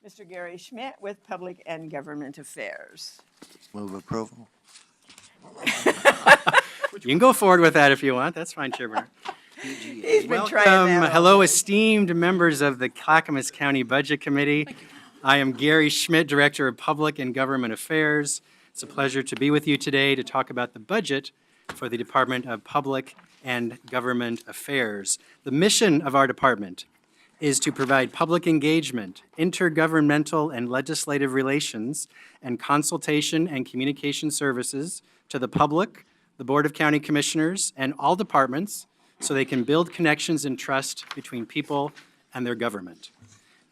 Mr. Gary Schmidt with Public and Government Affairs. Move approval. You can go forward with that if you want. That's fine, Chairman. He's been trying that all Hello, day. esteemed members of the Clackamas County Budget Committee. I am Gary Schmidt, Director of Public and Government Affairs. It's a pleasure to be with you today to talk about the budget for the Department of Public and Government Affairs. The mission of our department is to provide public engagement, intergovernmental and legislative relations, and consultation and communication services to the public, the Board of County Commissioners, and all departments so they can build connections and trust between people and their government.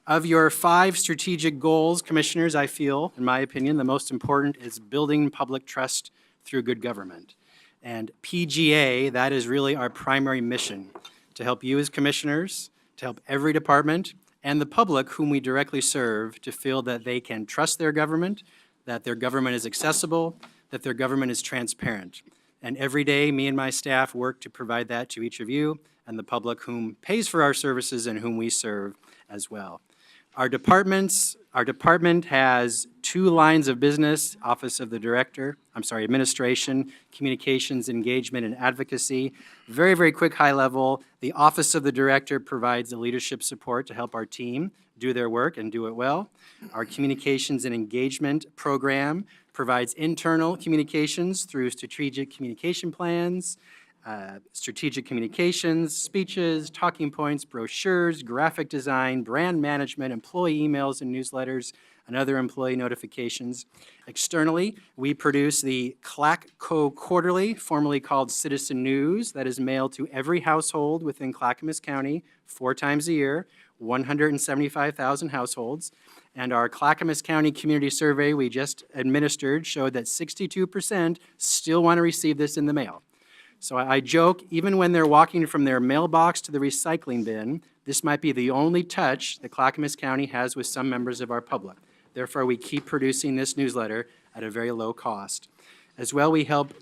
Of your 5 strategic goals, Commissioners, I feel, in my opinion, the most important is building public trust through good government. And PGA, that is really our primary mission, to help you as Commissioners, to help every department and the public whom we directly serve to feel that they can trust their government, that their government is accessible, that their government is transparent. And every day, me and my staff work to provide that to each of you and the public whom pays for our services and whom we serve as well. Our department has 2 lines of business, Office of the Director, Administration, Communications, Engagement, and Advocacy. Very, very quick, high level. The Office of the Director provides the leadership support to help our team do their work and do it well. Our Communications and Engagement program provides internal communications through strategic communication plans, strategic communications, speeches, talking points, brochures, graphic design, brand management, employee emails and newsletters, and other employee notifications. Externally, we produce the ClackCo Quarterly, formerly called Citizen News, that is mailed to every household within Clackamas County 4 times a year, 175,000 households. And our Clackamas County Community Survey we just administered showed that 62% still want to receive this in the mail. So I joke, even when they're walking from their mailbox to the recycling bin, this might be the only touch that Clackamas County has with some members of our public. Therefore, we keep producing this newsletter at a very low cost. As well, we help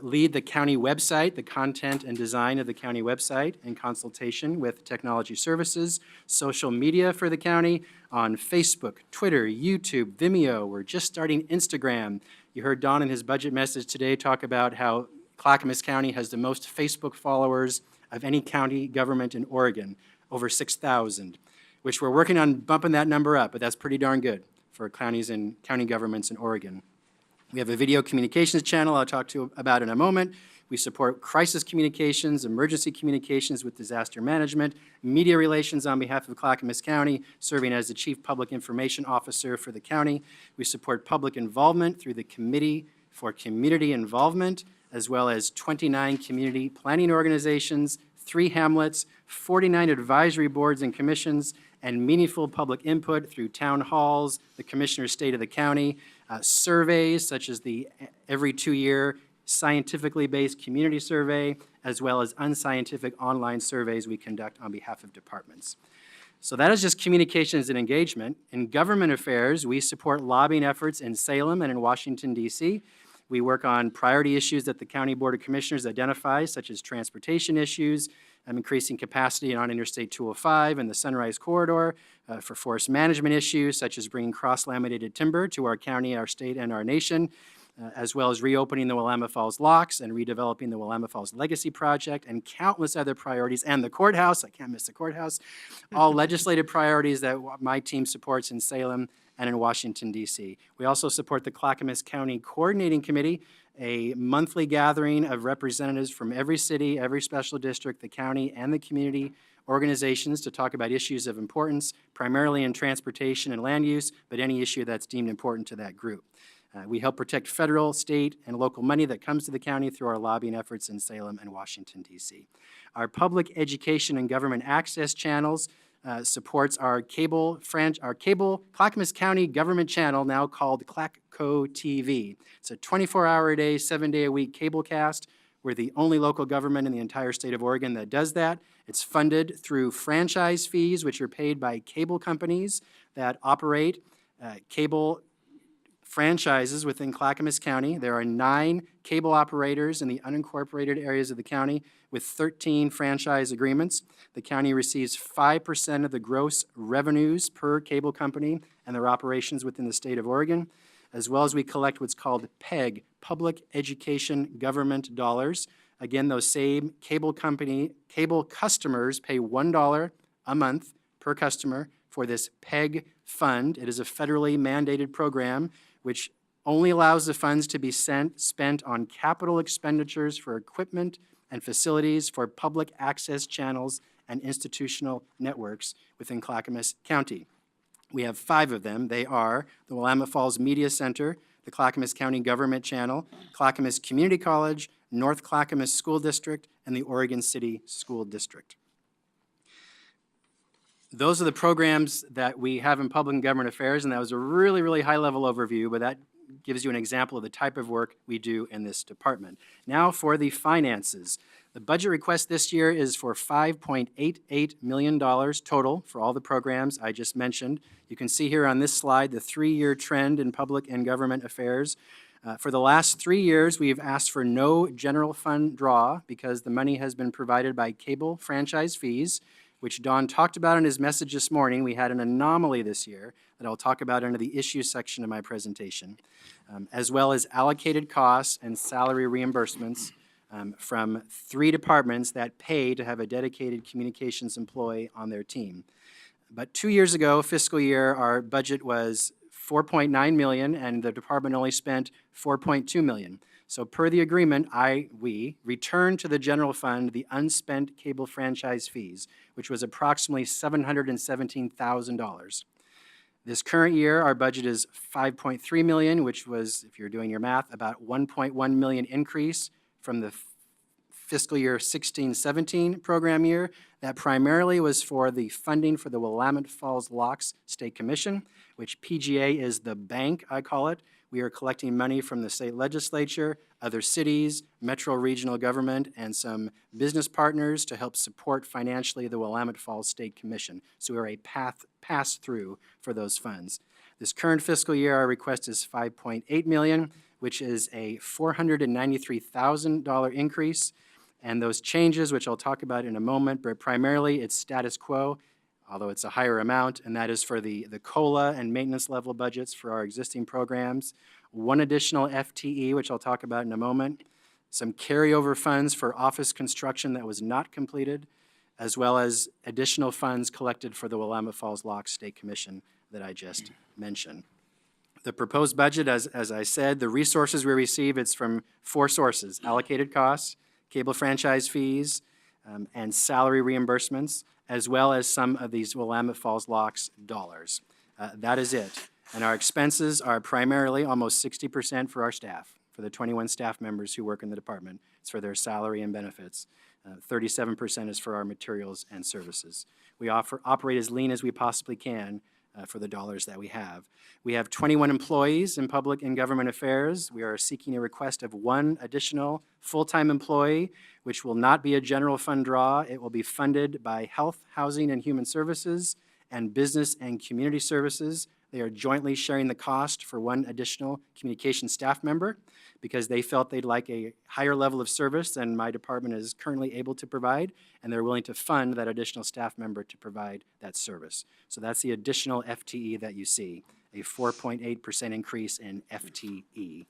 lead the county website, the content and design of the county website in consultation with technology services, social media for the county on Facebook, Twitter, YouTube, Vimeo. We're just starting Instagram. You heard Don in his budget message today talk about how Clackamas County has the most Facebook followers of any county government in Oregon, over 6,000, which we're working on bumping that number up, but that's pretty darn good for counties and county governments in Oregon. We have a video communications channel I'll talk to you about in a moment. We support crisis communications, emergency communications with disaster management, media relations on behalf of Clackamas County, serving as the Chief Public Information Officer for the county. We support public involvement through the Committee for Community Involvement, as well as 29 community planning organizations, 3 hamlets, 49 advisory boards and commissions, and meaningful public input through town halls, the Commissioner's State of the County, surveys such as the every 2-year scientifically based community survey, as well as unscientific online surveys we conduct on behalf of departments. So that is just communications and engagement. In government affairs, we support lobbying efforts in Salem and in Washington, D.C. We work on priority issues that the County Board of Commissioners identifies, such as transportation issues, increasing capacity on Interstate 205 and the Sunrise Corridor, for forest management issues, such as bringing cross-laminated timber to our county, our state, and our nation, as well as reopening the Willamette Falls locks and redeveloping the Willamette Falls Legacy Project, and countless other priorities, and the courthouse, I can't miss the courthouse, all legislative priorities that my team supports in Salem and in Washington, D.C. We also support the Clackamas County Coordinating Committee, a monthly gathering of representatives from every city, every special district, the county, and the community organizations to talk about issues of importance, primarily in transportation and land use, but any issue that's deemed important to that group. We help protect federal, state, and local money that comes to the county through our lobbying efforts in Salem and Washington, D.C. Our public education and government access channels supports our cable Clackamas County government channel, now called ClackCo TV. It's a 24-hour-a-day, 7-day-a-week cable cast. We're the only local government in the entire state of Oregon that does that. It's funded through franchise fees, which are paid by cable companies that operate cable franchises within Clackamas County. There are 9 cable operators in the unincorporated areas of the county with 13 franchise agreements. The county receives 5% of the gross revenues per cable company and their operations within the state of Oregon, as well as we collect what's called PEG, Public Education Government Dollars. Again, those same cable customers pay $1 a month per customer for this PEG fund. It is a federally mandated program which only allows the funds to be spent on capital expenditures for equipment and facilities for public access channels and institutional networks within Clackamas County. We have 5 of them. They are the Willamette Falls Media Center, the Clackamas County Government Channel, Clackamas Community College, North Clackamas School District, and the Oregon City School District. Those are the programs that we have in Public and Government Affairs, and that was a really, really high-level overview, but that gives you an example of the type of work we do in this department. Now for the finances. The budget request this year is for $5.88 million total for all the programs I just mentioned. You can see here on this slide the 3-year trend in Public and Government Affairs. For the last 3 years, we've asked for no general fund draw because the money has been provided by cable franchise fees, which Don talked about in his message this morning. We had an anomaly this year that I'll talk about under the issues section of my presentation, as well as allocated costs and salary reimbursements from 3 departments that pay to have a dedicated communications employee on their team. But 2 years ago, fiscal year, our budget was $4.9 million, and the department only spent $4.2 million. So per the agreement, we returned to the general fund the unspent cable franchise fees, which was approximately $717,000. This current year, our budget is $5.3 million, which was, if you're doing your math, about $1.1 million increase from the fiscal year 16-17 program year. That primarily was for the funding for the Willamette Falls Locks State Commission, which PGA is the bank, I call it. We are collecting money from the state legislature, other cities, metro regional government, and some business partners to help support financially the Willamette Falls State Commission. So we're a pass-through for those funds. This current fiscal year, our request is $5.8 million, which is a $493,000 increase. And those changes, which I'll talk about in a moment, but primarily it's status quo, although it's a higher amount, and that is for the COLA and maintenance level budgets for our existing programs, 1 additional FTE, which I'll talk about in a moment, some carryover funds for office construction that was not completed, as well as additional funds collected for the Willamette Falls Locks State Commission that I just mentioned. The proposed budget, as I said, the resources we receive, it's from 4 sources: allocated costs, cable franchise fees, and salary reimbursements, as well as some of these Willamette Falls Locks dollars. That is it. And our expenses are primarily almost 60% for our staff, for the 21 staff members who work in the department. It's for their salary and benefits. 37% is for our materials and services. We operate as lean as we possibly can for the dollars that we have. We have 21 employees in Public and Government Affairs. We are seeking a request of 1 additional full-time employee, which will not be a general fund draw. It will be funded by Health, Housing, and Human Services and Business and Community Services. They are jointly sharing the cost for 1 additional communication staff member because they felt they'd like a higher level of service than my department is currently able to provide, and they're willing to fund that additional staff member to provide that service. So that's the additional FTE that you see, a 4.8% increase in FTE.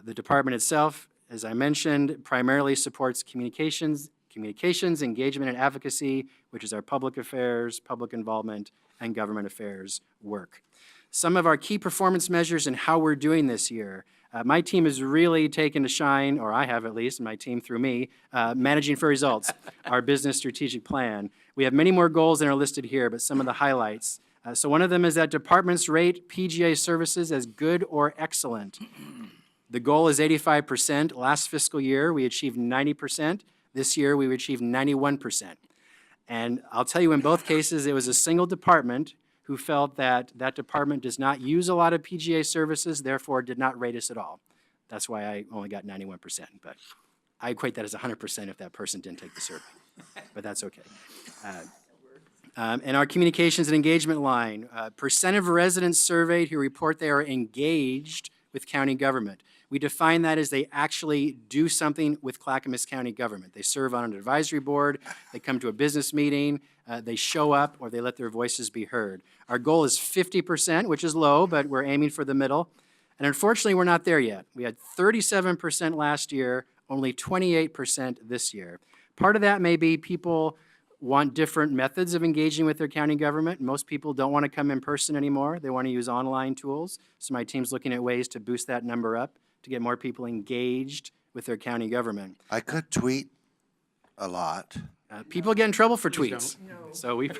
The department itself, as I mentioned, primarily supports communications, engagement, and advocacy, which is our public affairs, public involvement, and government affairs work. Some of our key performance measures and how we're doing this year. My team has really taken to shine, or I have at least, and my team through me, managing for results, our business strategic plan. We have many more goals than are listed here, but some of the highlights. So one of them is that departments rate PGA services as good or excellent. The goal is 85%. Last fiscal year, we achieved 90%. This year, we achieved 91%. And I'll tell you, in both cases, it was a single department who felt that that department does not use a lot of PGA services, therefore did not rate us at all. That's why I only got 91%. But I equate that as 100% if that person didn't take the survey. But that's okay. And our communications and engagement line, percent of residents surveyed who report they are engaged with county government. We define that as they actually do something with Clackamas County government. They serve on an advisory board, they come to a business meeting, they show up, or they let their voices be heard. Our goal is 50%, which is low, but we're aiming for the middle. And unfortunately, we're not there yet. We had 37% last year, only 28% this year. Part of that may be people want different methods of engaging with their county government. Most people don't want to come in person anymore. They want to use online tools. So my team's looking at ways to boost that number up to get more people engaged with their county government. I could tweet a lot. People get in trouble for tweets. So we,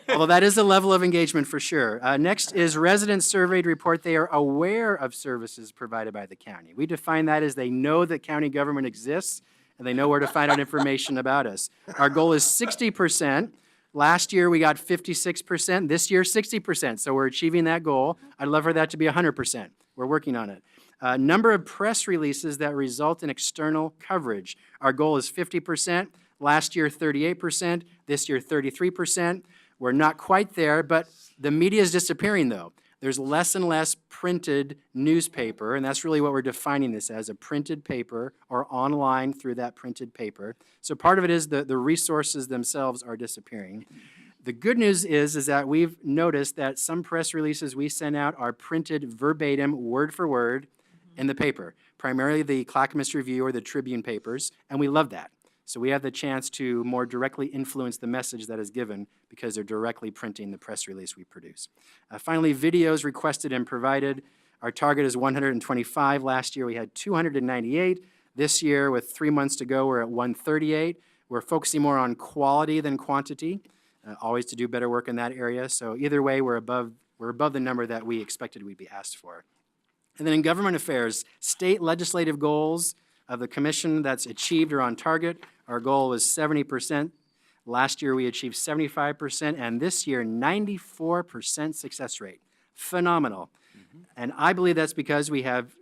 although that is a level of engagement for sure. Next is residents surveyed report they are aware of services provided by the county. We define that as they know that county government exists and they know where to find out information about us. Our goal is 60%. Last year, we got 56%. This year, 60%. So we're achieving that goal. I'd love for that to be 100%. We're working on it. Number of press releases that result in external coverage. Our goal is 50%. Last year, 38%. This year, 33%. We're not quite there, but the media is disappearing, though. There's less and less printed newspaper, and that's really what we're defining this as, a printed paper or online through that printed paper. So part of it is the resources themselves are disappearing. The good news is that we've noticed that some press releases we send out are printed verbatim, word for word, in the paper, primarily the Clackamas Review or the Tribune papers, and we love that. So we have the chance to more directly influence the message that is given because they're directly printing the press release we produce. Finally, videos requested and provided. Our target is 125. Last year we had 298. This year, with 3 months to go, we're at 138. We're focusing more on quality than quantity, always to do better work in that area. So either way, we're above the number that we expected we'd be asked for. And then in government affairs, state legislative goals of the commission that's achieved or on target. Our goal was 70%. Last year, we achieved 75%, and this year, 94% success rate. Phenomenal. And I believe that's because we have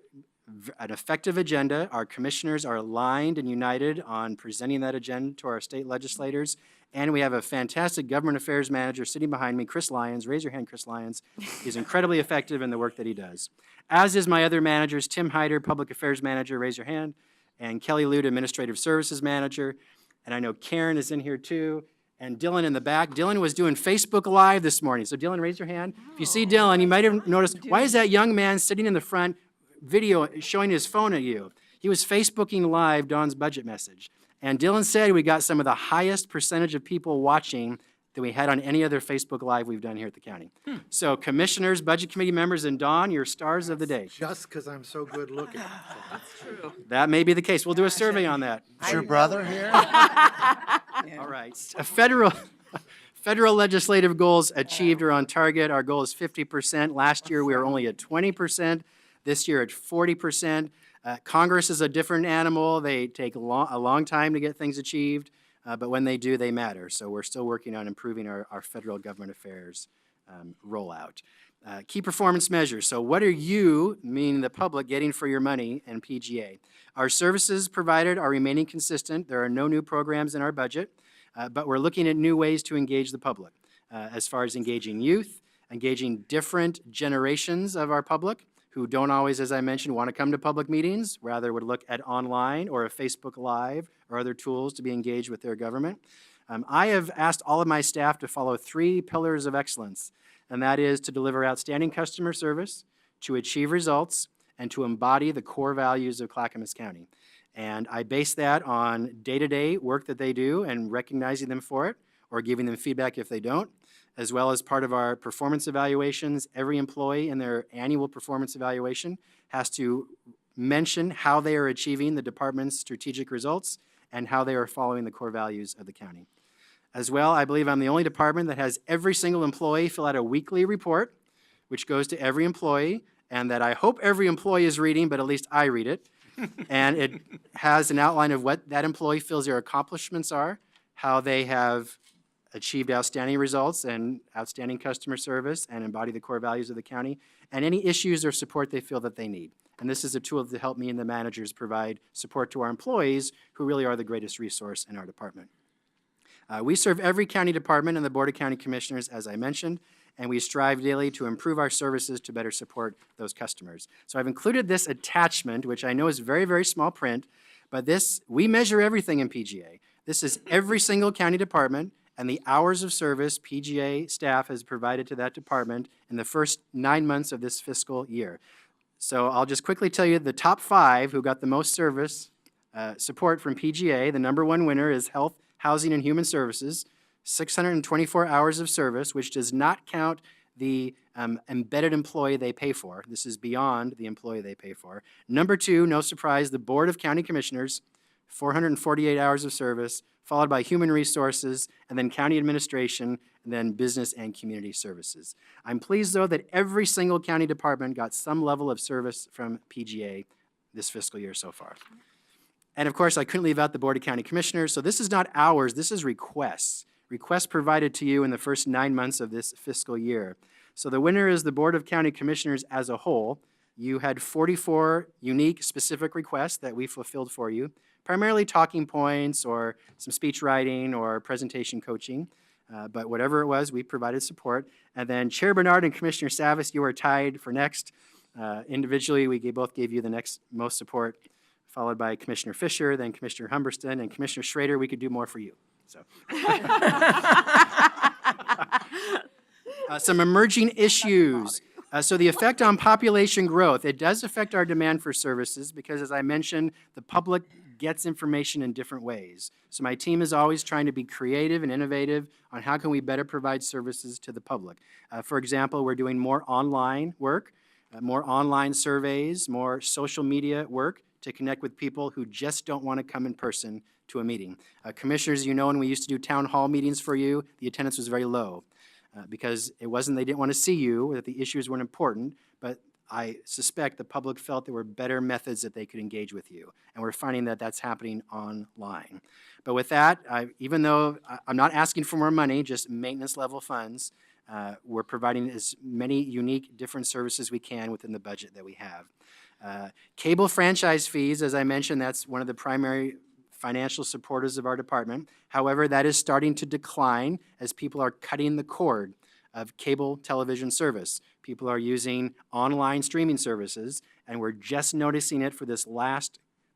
an effective agenda. Our commissioners are aligned and united on presenting that agenda to our state legislators, and we have a fantastic government affairs manager sitting behind me, Chris Lyons. Raise your hand, Chris Lyons. He's incredibly effective in the work that he does. As is my other managers, Tim Hyder, public affairs manager, raise your hand, and Kelly Lute, administrative services manager. And I know Karen is in here too, and Dylan in the back. Dylan was doing Facebook Live this morning. So Dylan, raise your hand. If you see Dylan, you might have noticed, why is that young man sitting in the front video showing his phone at you? He was Facebooking Live Dawn's budget message. And Dylan said we got some of the highest percentage of people watching than we had on any other Facebook Live we've done here at the county. So commissioners, budget committee members, and Dawn, you're stars of the day. Just because I'm so good looking. That may be the case. We'll do a survey on that. Is your brother here? All right. Federal legislative goals achieved or on target. Our goal is 50%. Last year, we were only at 20%. This year, at 40%. Congress is a different animal. They take a long time to get things achieved, but when they do, they matter. So we're still working on improving our federal government affairs rollout. Key performance measures. So what are you, meaning the public, getting for your money in PGA? Our services provided are remaining consistent. There are no new programs in our budget, but we're looking at new ways to engage the public as far as engaging youth, engaging different generations of our public who don't always, as I mentioned, want to come to public meetings, rather would look at online or a Facebook Live or other tools to be engaged with their government. I have asked all of my staff to follow 3 pillars of excellence, and that is to deliver outstanding customer service, to achieve results, and to embody the core values of Clackamas County. And I base that on day-to-day work that they do and recognizing them for it or giving them feedback if they don't, as well as part of our performance evaluations. Every employee in their annual performance evaluation has to mention how they are achieving the department's strategic results and how they are following the core values of the county. As well, I believe I'm the only department that has every single employee fill out a weekly report, which goes to every employee, and that I hope every employee is reading, but at least I read it. And it has an outline of what that employee feels their accomplishments are, how they have achieved outstanding results and outstanding customer service and embody the core values of the county, and any issues or support they feel that they need. And this is a tool to help me and the managers provide support to our employees, who really are the greatest resource in our department. We serve every county department and the Board of County Commissioners, as I mentioned, and we strive daily to improve our services to better support those customers. So I've included this attachment, which I know is very, very small print, but we measure everything in PGA. This is every single county department and the hours of service PGA staff has provided to that department in the first 9 months of this fiscal year. So I'll just quickly tell you the top 5 who got the most service support from PGA. The number 1 winner is Health, Housing, and Human Services, 624 hours of service, which does not count the embedded employee they pay for. This is beyond the employee they pay for. Number 2, no surprise, the Board of County Commissioners, 448 hours of service, followed by Human Resources, and then County Administration, and then Business and Community Services. I'm pleased, though, that every single county department got some level of service from PGA this fiscal year so far. And of course, I couldn't leave out the Board of County Commissioners, so this is not hours, this is requests. Requests provided to you in the first 9 months of this fiscal year. So the winner is the Board of County Commissioners as a whole. You had 44 unique, specific requests that we fulfilled for you, primarily talking points or some speech writing or presentation coaching. But whatever it was, we provided support. And then Chair Bernard and Commissioner Savas, you are tied for next. Individually, we both gave you the next most support, followed by Commissioner Fisher, then Commissioner Humberston, and Commissioner Schrader, we could do more for you. So. Some emerging issues. So the effect on population growth, it does affect our demand for services because, as I mentioned, the public gets information in different ways. So my team is always trying to be creative and innovative on how can we better provide services to the public. For example, we're doing more online work, more online surveys, more social media work to connect with people who just don't want to come in person to a meeting. Commissioners, you know, when we used to do town hall meetings for you, the attendance was very low because it wasn't they didn't want to see you, or that the issues weren't important, but I suspect the public felt there were better methods that they could engage with you, and we're finding that that's happening online. But with that, even though I'm not asking for more money, just maintenance level funds, we're providing as many unique different services we can within the budget that we have. Cable franchise fees, as I mentioned, that's one of the primary financial supporters of our department. However, that is starting to decline as people are cutting the cord of cable television service. People are using online streaming services, and we're just noticing it for the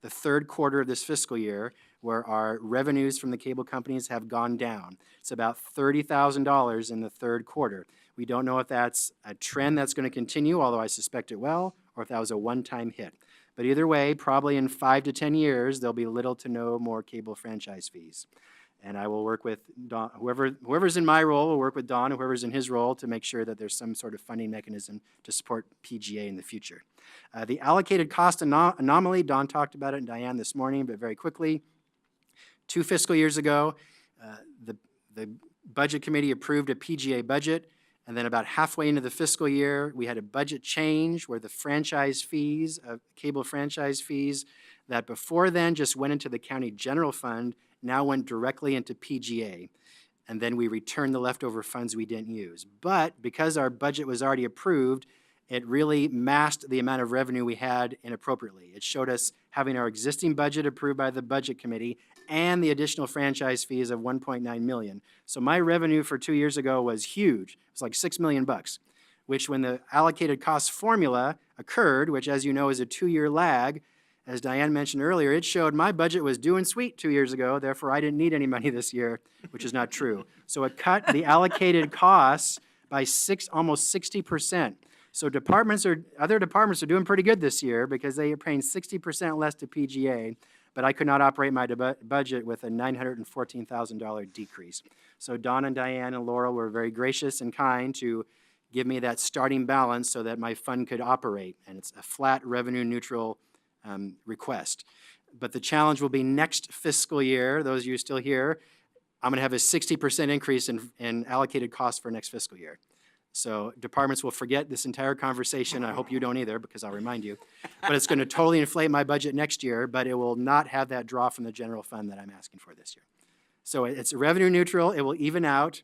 third quarter of this fiscal year, where our revenues from the cable companies have gone down. It's about $30,000 in the third quarter. We don't know if that's a trend that's going to continue, although I suspect it will, or if that was a one-time hit. But either way, probably in 5 to 10 years, there'll be little to no more cable franchise fees. And I will work with Don, whoever's in my role will work with Don, whoever's in his role, to make sure that there's some sort of funding mechanism to support PGA in the future. The allocated cost anomaly, Don talked about it and Diane this morning, but very quickly. 2 fiscal years ago, the Budget Committee approved a PGA budget, and then about halfway into the fiscal year, we had a budget change where the franchise fees, cable franchise fees, that before then just went into the county general fund, now went directly into PGA. And then we returned the leftover funds we didn't use. But because our budget was already approved, it really masked the amount of revenue we had inappropriately. It showed us having our existing budget approved by the Budget Committee and the additional franchise fees of $1.9 million. So my revenue for 2 years ago was huge. It was like $6 million, which when the allocated cost formula occurred, which as you know is a 2-year lag, as Diane mentioned earlier, it showed my budget was doing sweet 2 years ago, therefore I didn't need any money this year, which is not true. So it cut the allocated costs by almost 60%. So other departments are doing pretty good this year because they are paying 60% less to PGA, but I could not operate my budget with a $914,000 decrease. So Don and Diane and Laurel were very gracious and kind to give me that starting balance so that my fund could operate, and it's a flat revenue neutral request. But the challenge will be next fiscal year, those of you still here, I'm going to have a 60% increase in allocated costs for next fiscal year. So departments will forget this entire conversation. I hope you don't either, because I'll remind you. But it's going to totally inflate my budget next year, but it will not have that draw from the general fund that I'm asking for this year. So it's revenue neutral. It will even out.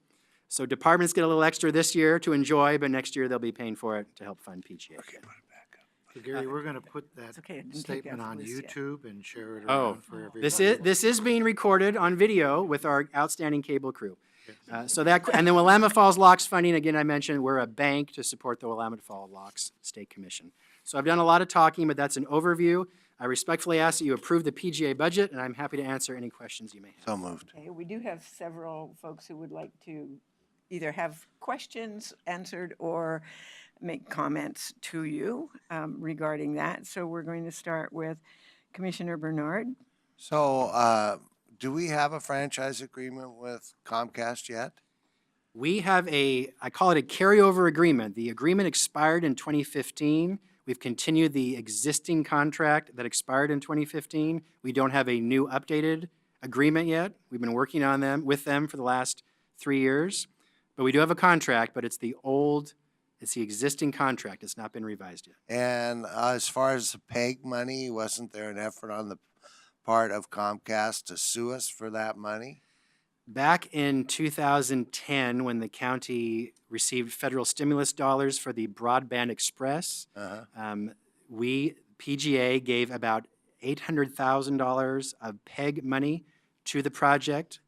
So departments get a little extra this year to enjoy, but next year they'll be paying for it to help fund PGA. Okay, put it back up. So Gary, we're going to put that okay, I didn't take statement off on the list yet. YouTube and share it Oh, around for everybody. this is being recorded on video with our outstanding cable crew. And then Willamette Falls Locks funding, again, I mentioned, we're a bank to support the Willamette Falls Locks State Commission. So I've done a lot of talking, but that's an overview. I respectfully ask that you approve the PGA budget, and I'm happy to answer any questions you may have. So moved. Okay, we do have several folks who would like to either have questions answered or make comments to you regarding that. So we're going to start with Commissioner Bernard. So, do we have a franchise agreement with Comcast yet? We have I call it a carryover agreement. The agreement expired in 2015. We've continued the existing contract that expired in 2015. We don't have a new updated agreement yet. We've been working on with them for the last 3 years. But we do have a contract, but it's the existing contract. It's not been revised yet. And as far as the PEG money, wasn't there an effort on the part of Comcast to sue us for that money? Back in 2010, when the county received federal stimulus dollars for the Broadband Express, PGA gave about $800,000 of PEG money to the project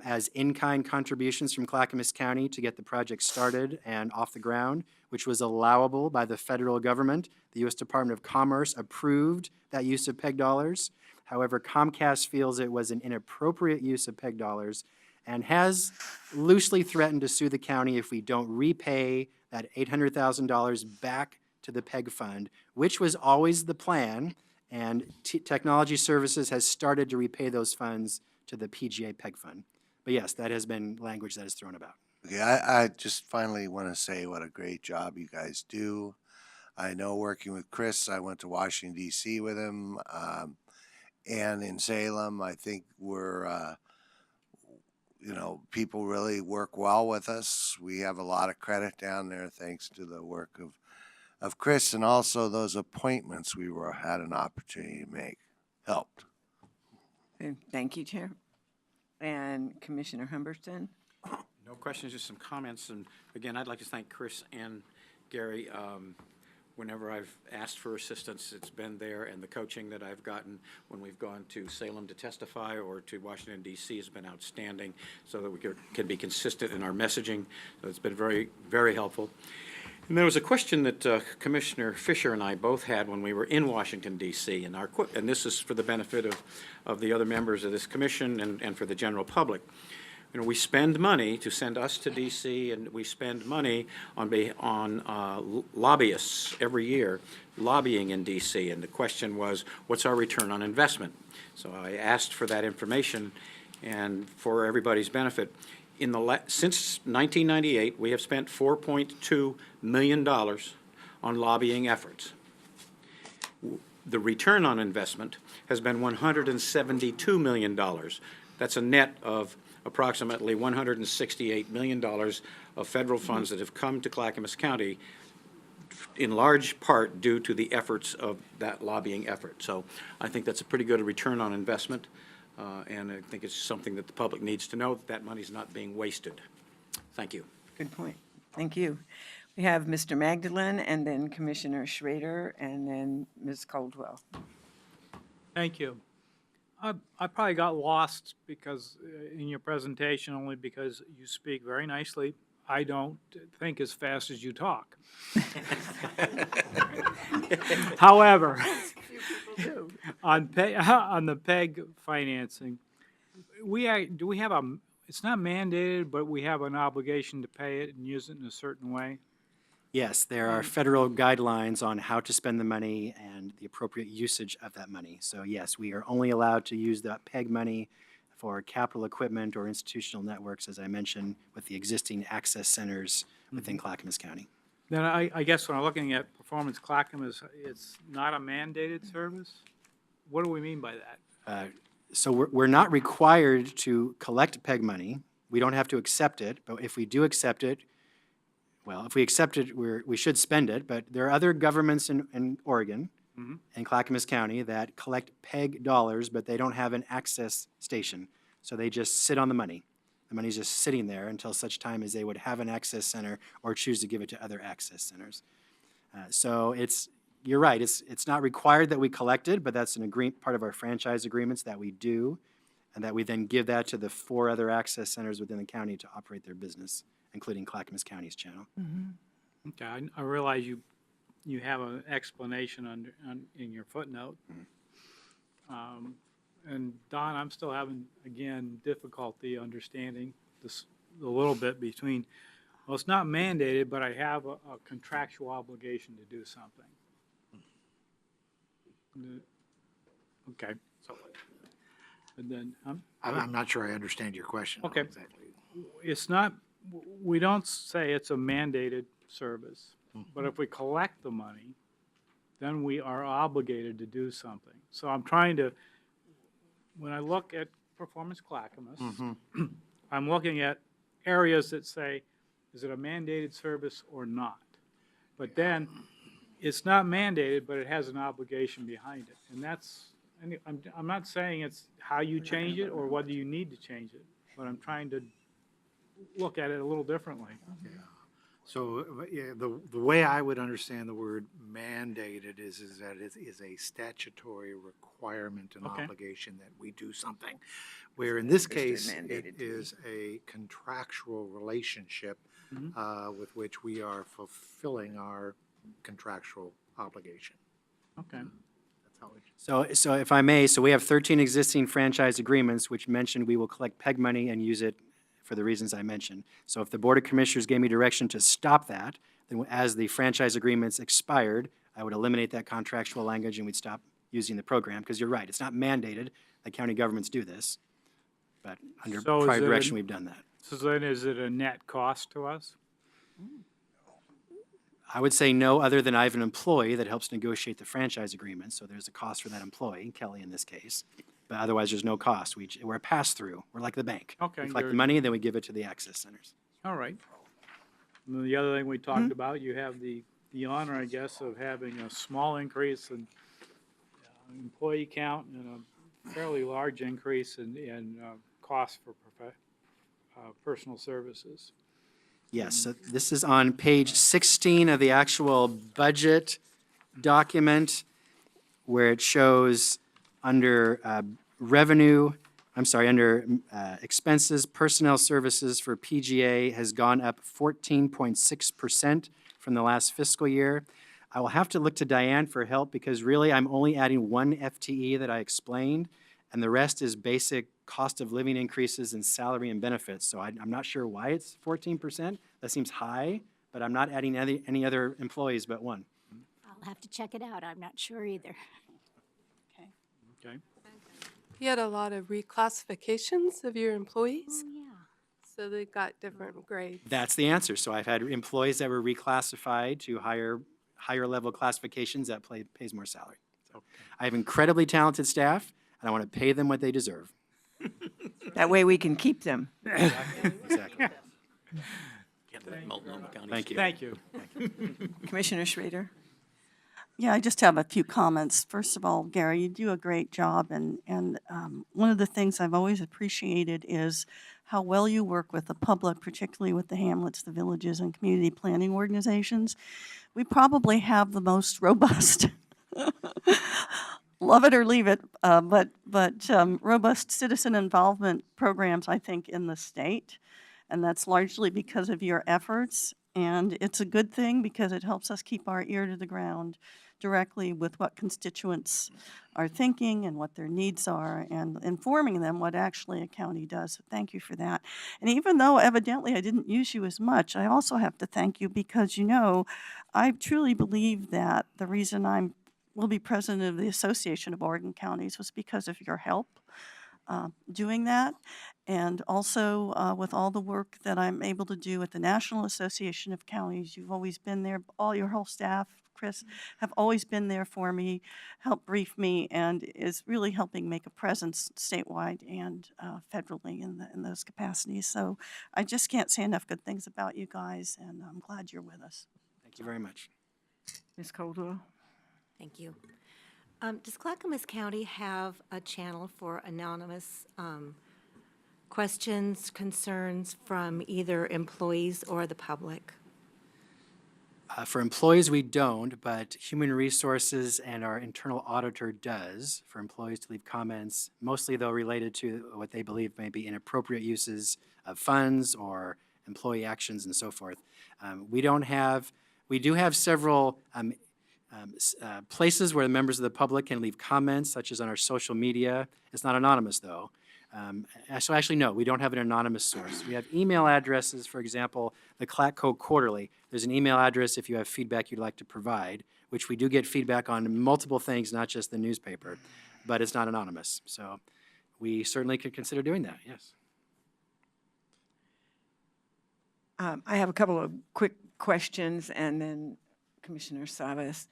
as in-kind contributions from Clackamas County to get the project started and off the ground, which was allowable by the federal government. The U.S. Department of Commerce approved that use of PEG dollars. However, Comcast feels it was an inappropriate use of PEG dollars and has loosely threatened to sue the county if we don't repay that $800,000 back to the PEG fund, which was always the plan, and Technology Services has started to repay those funds to the PGA PEG fund. But yes, that has been language that is thrown about. Okay, I just finally want to say what a great job you guys do. I know working with Chris, I went to Washington, D.C. with him, and in Salem, I think we're, people really work well with us. We have a lot of credit down there thanks to the work of Chris, and also those appointments we had an opportunity to make helped. Okay, thank you, Chair. And Commissioner Humberston. No questions, just some comments. And again, I'd like to thank Chris and Gary. Whenever I've asked for assistance, it's been there, and the coaching that I've gotten when we've gone to Salem to testify or to Washington, D.C. has been outstanding, so that we can be consistent in our messaging. So it's been very, very helpful. And there was a question that Commissioner Fisher and I both had when we were in Washington, D.C., and this is for the benefit of the other members of this commission and for the general public. We spend money to send us to D.C., and we spend money on lobbyists every year lobbying in D.C., and the question was, what's our return on investment? So I asked for that information, and for everybody's benefit, since 1998, we have spent $4.2 million on lobbying efforts. The return on investment has been $172 million. That's a net of approximately $168 million of federal funds that have come to Clackamas County, in large part due to the efforts of that lobbying effort. So I think that's a pretty good return on investment, and I think it's something that the public needs to know, that money's not being wasted. Thank you. Good point. Thank you. We have Mr. Magdalene, and then Commissioner Schrader, and then Ms. Caldwell. Thank you. I probably got lost because in your presentation, only because you speak very nicely. I don't think as fast as you talk. However, on the PEG financing, do we have it's not mandated, but we have an obligation to pay it and use it in a certain way? Yes, there are federal guidelines on how to spend the money and the appropriate usage of that money. So yes, we are only allowed to use that PEG money for capital equipment or institutional networks, as I mentioned, with the existing access centers within Clackamas County. Then I guess when I'm looking at Performance Clackamas, it's not a mandated service? What do we mean by that? So we're not required to collect PEG money. We don't have to accept it, but if we do accept it, well, if we accept it, we should spend it, but there are other governments in Oregon and Clackamas County that collect PEG dollars, but they don't have an access station. So they just sit on the money. The money's just sitting there until such time as they would have an access center or choose to give it to other access centers. So you're right, it's not required that we collect it, but that's part of our franchise agreements that we do, and that we then give that to the 4 other access centers within the county to operate their business, including Clackamas County's channel. Okay, I realize you have an explanation in your footnote. And Don, I'm still having, again, difficulty understanding this a little bit between, well, it's not mandated, but I have a contractual obligation to do something. Okay. And then, I'm not sure I understand your question. Okay. Exactly. it's not, we don't say it's a mandated service, but if we collect the money, then we are obligated to do something. So I'm trying to, when I look at Performance Clackamas, I'm looking at areas that say, is it a mandated service or not? But then, it's not mandated, but it has an obligation behind it. And that's, and I'm not saying it's how you change it or whether you need to change it, but I'm trying to look at it a little differently. So, yeah, the way I would understand the word mandated is that it is a statutory requirement and Okay. obligation that we do something. Where in this Understood case, mandated it to me. is a contractual relationship Mhm. with which we are fulfilling our contractual obligation. Okay. That's how it. So if I may, so we have 13 existing franchise agreements, which mentioned we will collect PEG money and use it for the reasons I mentioned. So if the Board of Commissioners gave me direction to stop that, then as the franchise agreements expired, I would eliminate that contractual language and we'd stop using the program, because you're right, it's not mandated that county governments do this, but under So is prior it an- direction, we've done that. So then is it a net cost to us? I would say no, other than I have an employee that helps negotiate the franchise agreement, so there's a cost for that employee, Kelly in this case. But otherwise, there's no cost. We're a pass-through. We're like the bank. Okay, We collect the you're- money, then we give it to the access centers. All right. And then the other thing we talked about, you have the honor, I guess, of having a small increase in employee count and a fairly large increase in cost for personal services. Yes, so this is on page 16 of the actual budget document, where it shows under under expenses, personnel services for PGA has gone up 14.6% from the last fiscal year. I will have to look to Diane for help, because really I'm only adding 1 FTE that I explained, and the rest is basic cost of living increases in salary and benefits. So I'm not sure why it's 14%. That seems high, but I'm not adding any other employees but 1. I'll have to check it out. I'm not sure either. Okay. He had a lot of reclassifications of your Oh, employees, yeah. so they got different grades. That's the answer. So I've had employees that were reclassified to higher level classifications that pays more salary. So I have incredibly talented staff, and I want to pay them what they deserve. That way we can keep them. Exactly. Can't let Multnomah County Thank you. Thank you. Commissioner Schrader? Yeah, I just have a few comments. First of all, Gary, you do a great job, and one of the things I've always appreciated is how well you work with the public, particularly with the hamlets, the villages, and community planning organizations. We probably have the most robust, love it or leave it, but robust citizen involvement programs, I think, in the state, and that's largely because of your efforts. And it's a good thing because it helps us keep our ear to the ground directly with what constituents are thinking and what their needs are, and informing them what actually a county does. So thank you for that. And even though evidently I didn't use you as much, I also have to thank you because, I truly believe that the reason will be president of the Association of Oregon Counties was because of your help doing that. And also with all the work that I'm able to do at the National Association of Counties. You've always been there, all your whole staff, Chris, have always been there for me, helped brief me, and is really helping make a presence statewide and federally in those capacities. So I just can't say enough good things about you guys, and I'm glad you're with us. Thank you very much. Ms. Coldwell? Thank you. Does Clackamas County have a channel for anonymous questions, concerns from either employees or the public? For employees, we don't, but Human Resources and our internal auditor does for employees to leave comments, mostly though related to what they believe may be inappropriate uses of funds or employee actions and so forth. We do have several places where the members of the public can leave comments, such as on our social media. It's not anonymous, though. So actually, no, we don't have an anonymous source. We have email addresses, for example, the ClackCo Quarterly. There's an email address if you have feedback you'd like to provide, which we do get feedback on multiple things, not just the newspaper, but it's not anonymous. So we certainly could consider doing that, yes. I have a couple of quick questions, and then Commissioner Savas.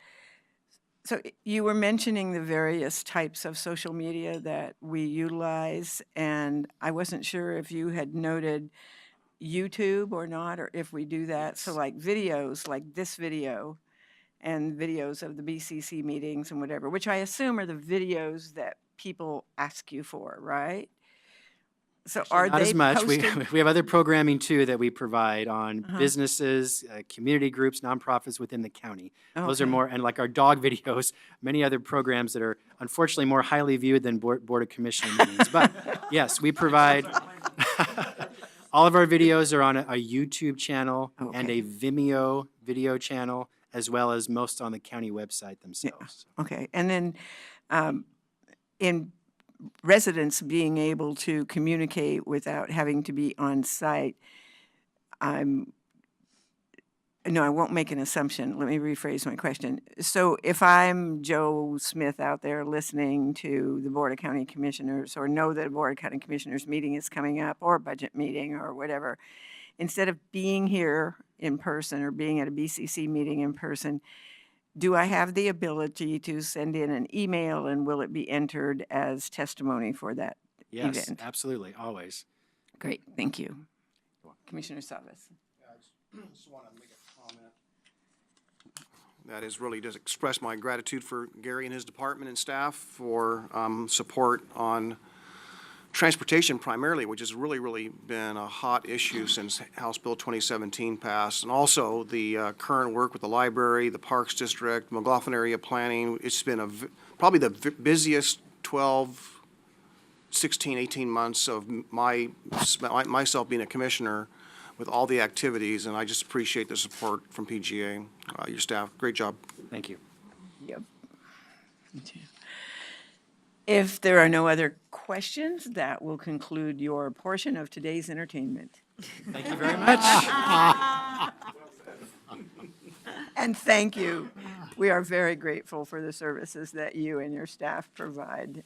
So you were mentioning the various types of social media that we utilize, and I wasn't sure if you had noted YouTube or not, or if we do that. So like videos, like this video, and videos of the BCC meetings and whatever, which I assume are the videos that people ask you for, right? So are Not they as much. posted? We have other programming too that we provide on Uh-huh. businesses, community groups, nonprofits within the county. Those are Okay. more, and like our dog videos, many other programs that are unfortunately more highly viewed than Board of Commissioner meetings. But yes, we provide, all of our videos are on a YouTube channel and Okay. a Vimeo video channel, as well as most on the county website themselves. Okay, and then in residents being able to communicate without having to be on site, no, I won't make an assumption. Let me rephrase my question. So if I'm Joe Smith out there listening to the Board of County Commissioners, or know that a Board of County Commissioners meeting is coming up, or a budget meeting, or whatever, instead of being here in person or being at a BCC meeting in person, do I have the ability to send in an email, and will it be entered as testimony for that Yes, event? absolutely, always. Great, thank you. Commissioner Savas. Just want to make a comment. That is really just express my gratitude for Gary and his department and staff for support on transportation primarily, which has really been a hot issue since House Bill 2017 passed. And also the current work with the library, the Parks District, McLaughlin area planning. It's been probably the busiest 12, 16, 18 months of myself being a commissioner with all the activities, and I just appreciate the support from PGA, your staff. Great job. Thank you. Yep. Me too. If there are no other questions, that will conclude your portion of today's entertainment. Thank you very much. And thank you. We are very grateful for the services that you and your staff provide.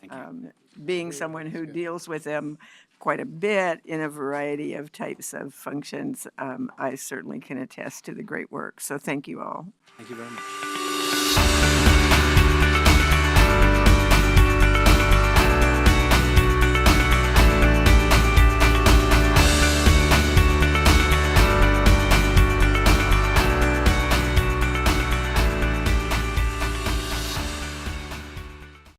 Being someone who deals with them quite a bit in a variety of types of functions, I certainly can attest to the great work. So thank you all. Thank you very much.